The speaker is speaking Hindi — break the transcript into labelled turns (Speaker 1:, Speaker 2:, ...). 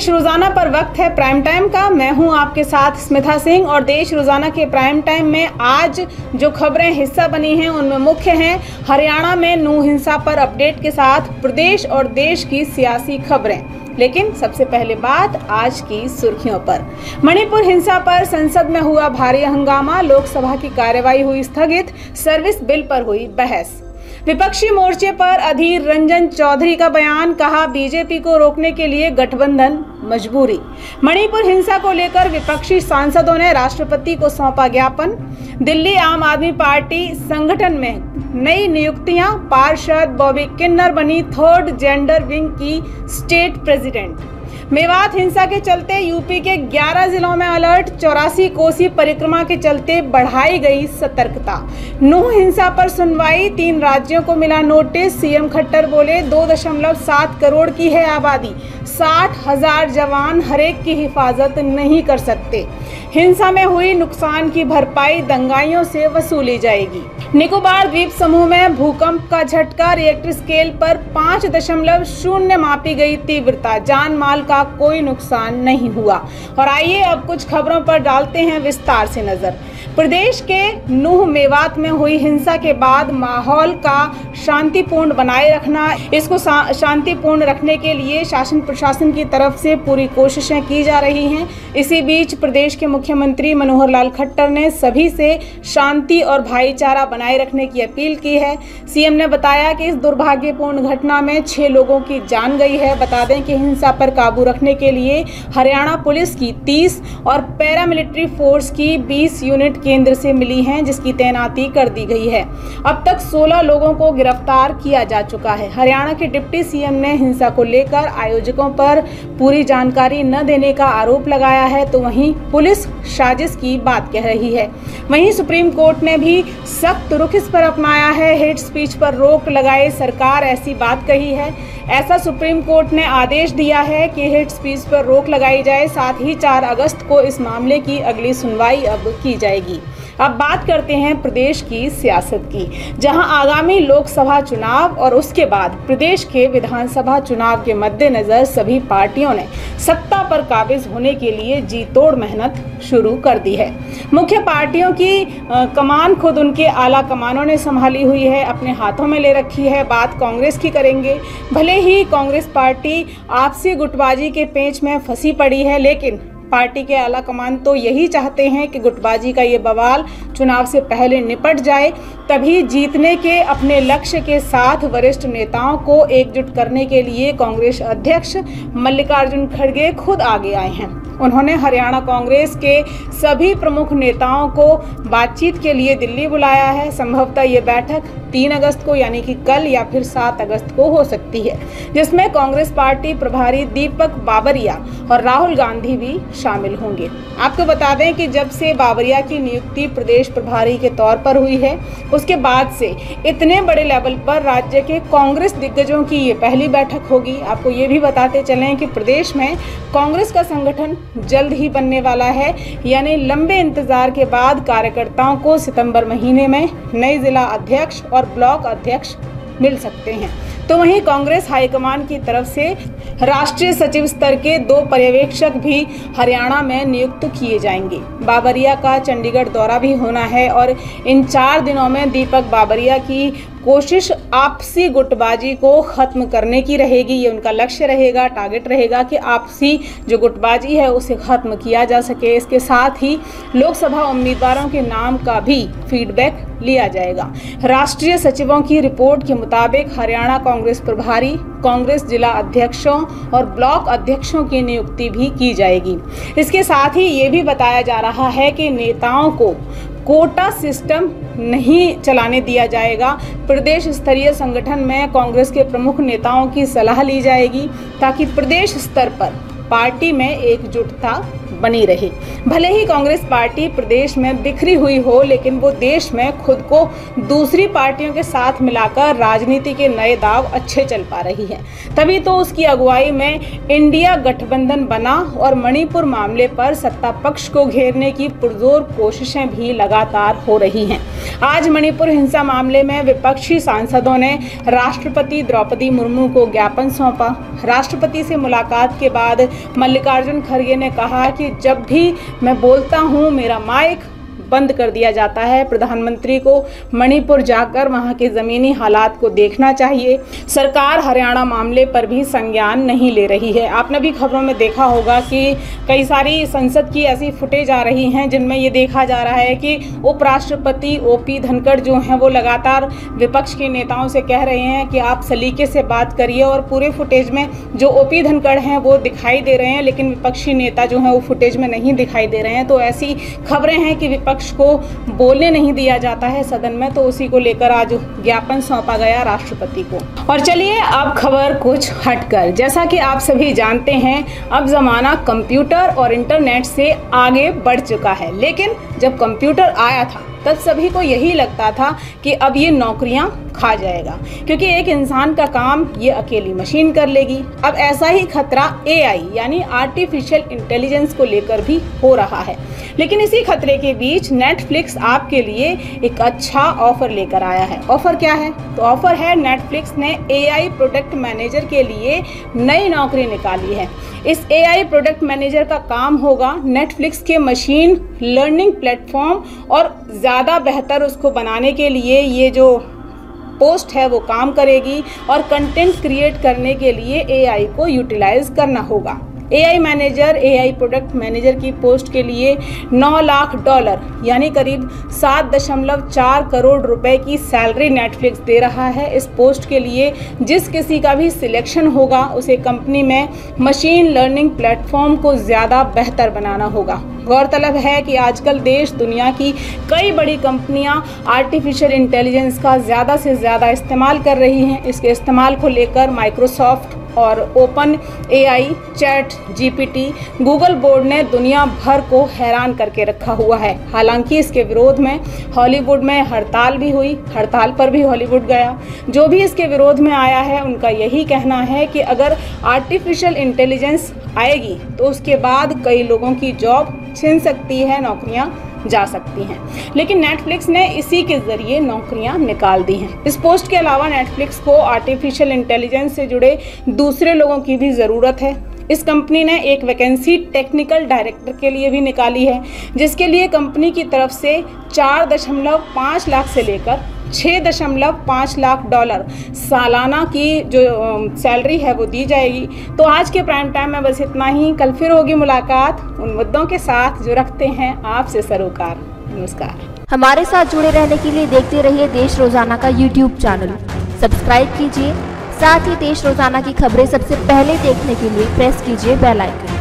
Speaker 1: देश रोजाना पर वक्त है प्राइम टाइम का। मैं हूं आपके साथ स्मिता सिंह और देश रोजाना के प्राइम टाइम में आज जो खबरें हिस्सा बनी हैं उनमें मुख्य हैं हरियाणा में नूह हिंसा पर अपडेट के साथ प्रदेश और देश की सियासी खबरें। लेकिन सबसे पहले बात आज की सुर्खियों पर। मणिपुर हिंसा पर संसद में हुआ भारी हंगामा, लोकसभा की कार्यवाही हुई स्थगित, सर्विस बिल पर हुई बहस। विपक्षी मोर्चे पर अधीर रंजन चौधरी का बयान, कहा बीजेपी को रोकने के लिए गठबंधन मजबूरी। मणिपुर हिंसा को लेकर विपक्षी सांसदों ने राष्ट्रपति को सौंपा ज्ञापन। दिल्ली आम आदमी पार्टी संगठन में नई नियुक्तियां, पार्षद बॉबी किन्नर बनी थर्ड जेंडर विंग की स्टेट प्रेसिडेंट। मेवात हिंसा के चलते यूपी के 11 जिलों में अलर्ट, 84 कोसी परिक्रमा के चलते बढ़ाई गई सतर्कता। नूह हिंसा पर सुनवाई, 3 राज्यों को मिला नोटिस। सीएम खट्टर बोले 2.7 करोड़ की है आबादी, 60,000 जवान हरेक की हिफाजत नहीं कर सकते। हिंसा में हुई नुकसान की भरपाई दंगाइयों से वसूली जाएगी। निकोबार द्वीप समूह में भूकंप का झटका, रिएक्टर स्केल पर 5.0 मापी गई तीव्रता, जान माल का कोई नुकसान नहीं हुआ। और आइए अब कुछ खबरों पर डालते हैं विस्तार से नजर। प्रदेश के नूह मेवात में हुई हिंसा के बाद माहौल का शांतिपूर्ण बनाए रखना, इसको शांतिपूर्ण रखने के लिए शासन प्रशासन की तरफ से पूरी कोशिशें की जा रही हैं। इसी बीच प्रदेश के मुख्यमंत्री मनोहर लाल खट्टर ने सभी से शांति और भाईचारा बनाए रखने की अपील की है। सीएम ने बताया कि इस दुर्भाग्यपूर्ण घटना में 6 लोगों की जान गई है। बता दें कि हिंसा पर काबू रखने के लिए हरियाणा पुलिस की 30 और पैरामिलिट्री फोर्स की 20 यूनिट केंद्र से मिली हैं, जिसकी तैनाती कर दी गई है। अब तक 16 लोगों को गिरफ्तार किया जा चुका है। हरियाणा के डिप्टी सीएम ने हिंसा को लेकर आयोजकों पर पूरी जानकारी न देने का आरोप लगाया है, तो वहीं पुलिस साजिश की बात कह रही है। वहीं सुप्रीम कोर्ट ने भी सख्त रुख इस पर अपनाया है। हेट स्पीच पर रोक लगाए सरकार ऐसी बात कही है। ऐसा सुप्रीम कोर्ट ने आदेश दिया है कि हेट स्पीच पर रोक लगाई जाए। साथ ही 4 अगस्त को इस मामले की अगली सुनवाई अब की जाएगी। अब बात करते हैं प्रदेश की सियासत की, जहां आगामी लोकसभा चुनाव और उसके बाद प्रदेश के विधानसभा चुनाव के मद्देनजर सभी पार्टियों ने सत्ता पर काबिज होने के लिए जी तोड़ मेहनत शुरू कर दी है। मुख्य पार्टियों की कमान खुद उनके आला कमानों ने संभाली हुई है, अपने हाथों में ले रखी है। बात कांग्रेस की करेंगे। भले ही कांग्रेस पार्टी आपसी गुटबाजी के पेंच में फंसी पड़ी है, लेकिन पार्टी के आला कमान तो यही चाहते हैं कि गुटबाजी का ये बवाल चुनाव से पहले निपट जाए। तभी जीतने के अपने लक्ष्य के साथ वरिष्ठ नेताओं को एकजुट करने के लिए कांग्रेस अध्यक्ष मल्लिकार्जुन खड़गे खुद आगे आए हैं। उन्होंने हरियाणा कांग्रेस के सभी प्रमुख नेताओं को बातचीत के लिए दिल्ली बुलाया है। संभवतः ये बैठक 3 अगस्त को यानी कि कल या फिर 7 अगस्त को हो सकती है, जिसमें कांग्रेस पार्टी प्रभारी दीपक बाबरिया और राहुल गांधी भी शामिल होंगे। आपको बता दें कि जब से बाबरिया की नियुक्ति प्रदेश प्रभारी के तौर पर हुई है, उसके बाद से इतने बड़े लेवल पर राज्य के कांग्रेस दिग्गजों की ये पहली बैठक होगी। आपको ये भी बताते चलें कि प्रदेश में कांग्रेस का संगठन जल्द ही बनने वाला है, यानी लंबे इंतजार के बाद कार्यकर्ताओं को सितंबर महीने में नए जिला अध्यक्ष और ब्लॉक अध्यक्ष मिल सकते हैं। तो वहीं कांग्रेस हाईकमान की तरफ से राष्ट्रीय सचिव स्तर के 2 पर्यवेक्षक भी हरियाणा में नियुक्त किए जाएंगे। बाबरिया का चंडीगढ़ दौरा भी होना है और इन 4 दिनों में दीपक बाबरिया की कोशिश आपसी गुटबाजी को खत्म करने की रहेगी। ये उनका लक्ष्य रहेगा, टारगेट रहेगा कि आपसी जो गुटबाजी है उसे खत्म किया जा सके। इसके साथ ही लोकसभा उम्मीदवारों के नाम का भी फीडबैक लिया जाएगा। राष्ट्रीय सचिवों की रिपोर्ट के मुताबिक हरियाणा कांग्रेस प्रभारी, कांग्रेस जिला अध्यक्षों और ब्लॉक अध्यक्षों की नियुक्ति भी की जाएगी। इसके साथ ही ये भी बताया जा रहा है कि नेताओं को कोटा सिस्टम नहीं चलाने दिया जाएगा। प्रदेश स्तरीय संगठन में कांग्रेस के प्रमुख नेताओं की सलाह ली जाएगी ताकि प्रदेश स्तर पर पार्टी में एकजुटता बनी रहे। भले ही कांग्रेस पार्टी प्रदेश में बिखरी हुई हो, लेकिन वो देश में खुद को दूसरी पार्टियों के साथ मिलाकर राजनीति के नए दाव अच्छे चल पा रही है। तभी तो उसकी अगुवाई में इंडिया गठबंधन बना और मणिपुर मामले पर सत्ता पक्ष को घेरने की पुरजोर कोशिशें भी लगातार हो रही हैं। आज मणिपुर हिंसा मामले में विपक्षी सांसदों ने राष्ट्रपति द्रौपदी मुर्मू को ज्ञापन सौंपा। राष्ट्रपति से मुलाकात के बाद मल्लिकार्जुन खड़गे ने कहा कि जब भी मैं बोलता हूं मेरा माइक बंद कर दिया जाता है। प्रधानमंत्री को मणिपुर जाकर वहां के ज़मीनी हालात को देखना चाहिए। सरकार हरियाणा मामले पर भी संज्ञान नहीं ले रही है। आपने भी खबरों में देखा होगा कि कई सारी संसद की ऐसी फुटेज आ रही हैं जिनमें ये देखा जा रहा है कि उपराष्ट्रपति ओपी धनखड़ जो हैं वो लगातार विपक्ष के नेताओं से कह रहे हैं कि आप सलीके से बात करिए, और पूरे फुटेज में जो ओपी धनखड़ हैं वो दिखाई दे रहे हैं, लेकिन विपक्षी नेता जो हैं वो फुटेज में नहीं दिखाई दे रहे हैं। तो ऐसी खबरें हैं कि विपक्ष को बोलने नहीं दिया जाता है सदन में, तो उसी को लेकर आज ज्ञापन सौंपा गया राष्ट्रपति को। और चलिए अब खबर कुछ हटकर, जैसा कि आप सभी जानते हैं अब जमाना कंप्यूटर और इंटरनेट से आगे बढ़ चुका है, लेकिन जब कंप्यूटर आया था तब सभी को यही लगता था कि अब ये नौकरियां खा जाएगा, क्योंकि एक इंसान का काम ये अकेली मशीन कर लेगी। अब ऐसा ही खतरा AI यानी आर्टिफिशियल इंटेलिजेंस को लेकर भी हो रहा है। लेकिन इसी खतरे के बीच नेटफ्लिक्स आपके लिए एक अच्छा ऑफर लेकर आया है। ऑफर क्या है? तो ऑफर है नेटफ्लिक्स ने AI प्रोडक्ट मैनेजर के लिए नई नौकरी निकाली है। इस AI प्रोडक्ट मैनेजर का काम होगा नेटफ्लिक्स के मशीन लर्निंग प्लेटफॉर्म और ज़्यादा बेहतर उसको बनाने के लिए ये जो पोस्ट है वो काम करेगी, और कंटेंट क्रिएट करने के लिए AI को यूटिलाइज करना होगा। AI manager, AI product manager की पोस्ट के लिए $9 लाख यानी करीब 7.4 करोड़ रुपए की सैलरी नेटफ्लिक्स दे रहा है। इस पोस्ट के लिए जिस किसी का भी सिलेक्शन होगा उसे कंपनी में मशीन लर्निंग प्लेटफॉर्म को ज़्यादा बेहतर बनाना होगा। गौरतलब है कि आजकल देश दुनिया की कई बड़ी कंपनियां आर्टिफिशियल इंटेलिजेंस का ज़्यादा से ज़्यादा इस्तेमाल कर रही हैं। इसके इस्तेमाल को लेकर माइक्रोसॉफ्ट और open AI, chat GPT, Google board ने दुनिया भर को हैरान करके रखा हुआ है। हालांकि इसके विरोध में हॉलीवुड में हड़ताल भी हुई, हड़ताल पर भी हॉलीवुड गया। जो भी इसके विरोध में आया है उनका यही कहना है कि अगर आर्टिफिशियल इंटेलिजेंस आएगी तो उसके बाद कई लोगों की जॉब छिन सकती है, नौकरियां जा सकती हैं। लेकिन नेटफ्लिक्स ने इसी के जरिए नौकरियां निकाल दी हैं। इस पोस्ट के अलावा नेटफ्लिक्स को आर्टिफिशियल इंटेलिजेंस से जुड़े दूसरे लोगों की भी ज़रूरत है। इस कंपनी ने एक वैकेंसी टेक्निकल डायरेक्टर के लिए भी निकाली है, जिसके लिए कंपनी की तरफ से 4.5 लाख से लेकर 6.5 लाख सालाना की जो सैलरी है वो दी जाएगी। तो आज के प्राइम टाइम में बस इतना ही। कल फिर होगी मुलाकात उन मुद्दों के साथ जो रखते हैं आपसे सरोकार। नमस्कार।
Speaker 2: हमारे साथ जुड़े रहने के लिए देखते रहिए देश रोजाना का YouTube चैनल, सब्सक्राइब कीजिए। साथ ही देश रोजाना की खबरें सबसे पहले देखने के लिए प्रेस कीजिए बेल आइकन।